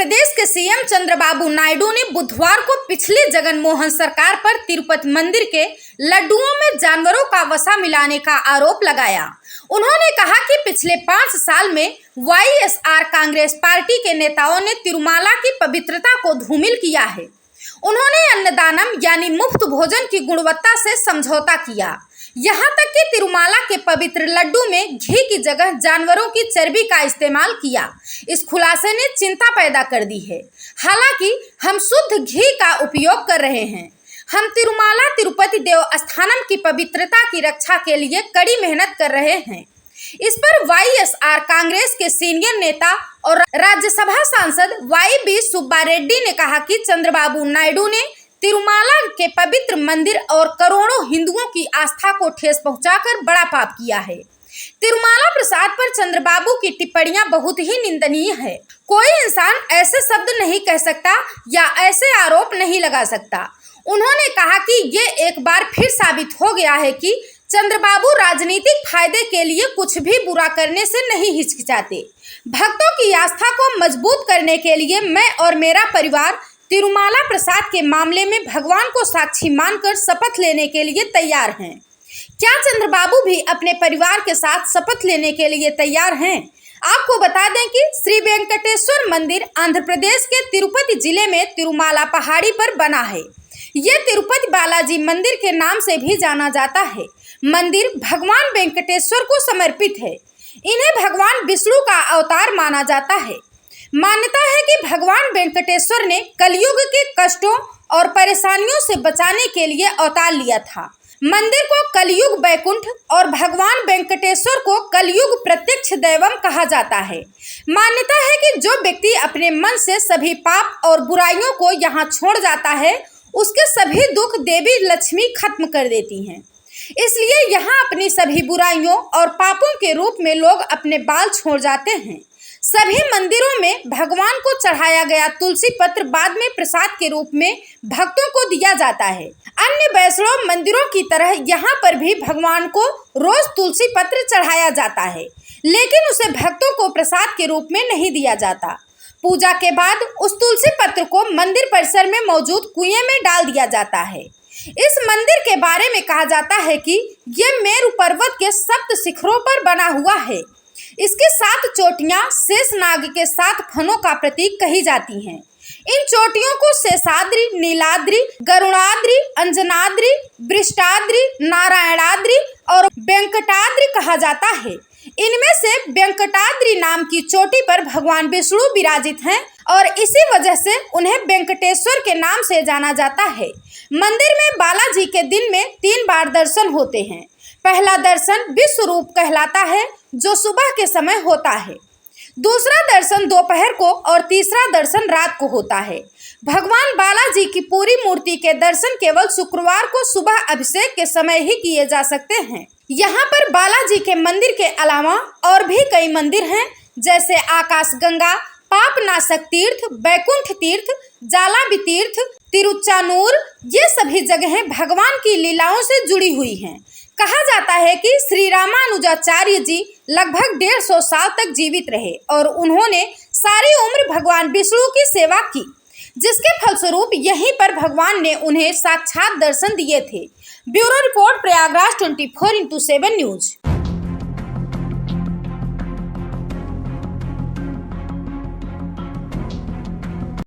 प्रदेश के सीएम चंद्रबाबू नायडू ने बुधवार को पिछली जगनमोहन सरकार पर तिरुपति मंदिर के लड्डुओं में जानवरों का वसा मिलाने का आरोप लगाया। उन्होंने कहा कि पिछले 5 साल में वाईएसआर कांग्रेस पार्टी के नेताओं ने तिरुमाला की पवित्रता को धूमिल किया है। उन्होंने अन्नदानम यानी मुफ्त भोजन की गुणवत्ता से समझौता किया। यहाँ तक कि तिरुमाला के पवित्र लड्डू में घी की जगह जानवरों की चर्बी का इस्तेमाल किया। इस खुलासे ने चिंता पैदा कर दी है। हालांकि हम शुद्ध घी का उपयोग कर रहे हैं। हम तिरुमाला तिरुपति देवस्थानम की पवित्रता की रक्षा के लिए कड़ी मेहनत कर रहे हैं। इस पर वाईएसआर कांग्रेस के सीनियर नेता और राज्यसभा सांसद वाई सुब्बा रेड्डी ने कहा कि चंद्रबाबू नायडू ने तिरुमाला के पवित्र मंदिर और करोड़ों हिंदुओं की आस्था को ठेस पहुंचाकर बड़ा पाप किया है। तिरुमाला प्रसाद पर चंद्रबाबू की टिप्पणियां बहुत ही निंदनीय है। कोई इंसान ऐसे शब्द नहीं कह सकता या ऐसे आरोप नहीं लगा सकता। उन्होंने कहा कि ये एक बार फिर साबित हो गया है कि चंद्रबाबू राजनीतिक फायदे के लिए कुछ भी बुरा करने से नहीं हिचकिचाते। भक्तों की आस्था को मजबूत करने के लिए मैं और मेरा परिवार तिरुमाला प्रसाद के मामले में भगवान को साक्षी मानकर शपथ लेने के लिए तैयार हैं। क्या चंद्रबाबू भी अपने परिवार के साथ शपथ लेने के लिए तैयार हैं? आपको बता दें कि श्री वेंकटेश्वर मंदिर आंध्र प्रदेश के तिरुपति जिले में तिरुमाला पहाड़ी पर बना है। ये तिरुपति बालाजी मंदिर के नाम से भी जाना जाता है। मंदिर भगवान वेंकटेश्वर को समर्पित है। इन्हें भगवान विष्णु का अवतार माना जाता है। मान्यता है कि भगवान वेंकटेश्वर ने कलयुग के कष्टों और परेशानियों से बचाने के लिए अवतार लिया था। मंदिर को कलयुग वैकुंठ और भगवान वेंकटेश्वर को कलयुग प्रत्यक्ष दैवम कहा जाता है। मान्यता है कि जो व्यक्ति अपने मन से सभी पाप और बुराइयों को यहाँ छोड़ जाता है, उसके सभी दुख देवी लक्ष्मी खत्म कर देती हैं। इसलिए यहाँ अपनी सभी बुराइयों और पापों के रूप में लोग अपने बाल छोड़ जाते हैं। सभी मंदिरों में भगवान को चढ़ाया गया तुलसी पत्र बाद में प्रसाद के रूप में भक्तों को दिया जाता है। अन्य वैष्णव मंदिरों की तरह यहाँ पर भी भगवान को रोज तुलसी पत्र चढ़ाया जाता है, लेकिन उसे भक्तों को प्रसाद के रूप में नहीं दिया जाता। पूजा के बाद उस तुलसी पत्र को मंदिर परिसर में मौजूद कुएं में डाल दिया जाता है। इस मंदिर के बारे में कहा जाता है कि ये मेरु पर्वत के 7 शिखरों पर बना हुआ है। इसके 7 चोटियां शेषनाग के 7 फनों का प्रतीक कही जाती हैं। इन चोटियों को शेषाद्रि, नीलाद्रि, गरुड़ाद्रि, अंजनाद्रि, वृषाद्रि, नारायणाद्रि और वेंकटाद्रि कहा जाता है। इनमें से वेंकटाद्रि नाम की चोटी पर भगवान विष्णु विराजित हैं और इसी वजह से उन्हें वेंकटेश्वर के नाम से जाना जाता है। मंदिर में बालाजी के दिन में 3 बार दर्शन होते हैं। पहला दर्शन विश्व रूप कहलाता है, जो सुबह के समय होता है। दूसरा दर्शन दोपहर को और तीसरा दर्शन रात को होता है। भगवान बालाजी की पूरी मूर्ति के दर्शन केवल शुक्रवार को सुबह अभिषेक के समय ही किए जा सकते हैं। यहाँ पर बालाजी के मंदिर के अलावा और भी कई मंदिर हैं, जैसे आकाश गंगा, पापनाशक तीर्थ, बैकुंठ तीर्थ, जालाबी तीर्थ, तिरुचानूर। ये सभी जगहें भगवान की लीलाओं से जुड़ी हुई हैं। कहा जाता है कि श्री रामानुजाचार्य जी लगभग 150 साल तक जीवित रहे और उन्होंने सारी उम्र भगवान विष्णु की सेवा की, जिसके फलस्वरूप यहीं पर भगवान ने उन्हें साक्षात दर्शन दिए थे। Bureau report, Prayagraj 24x7 news.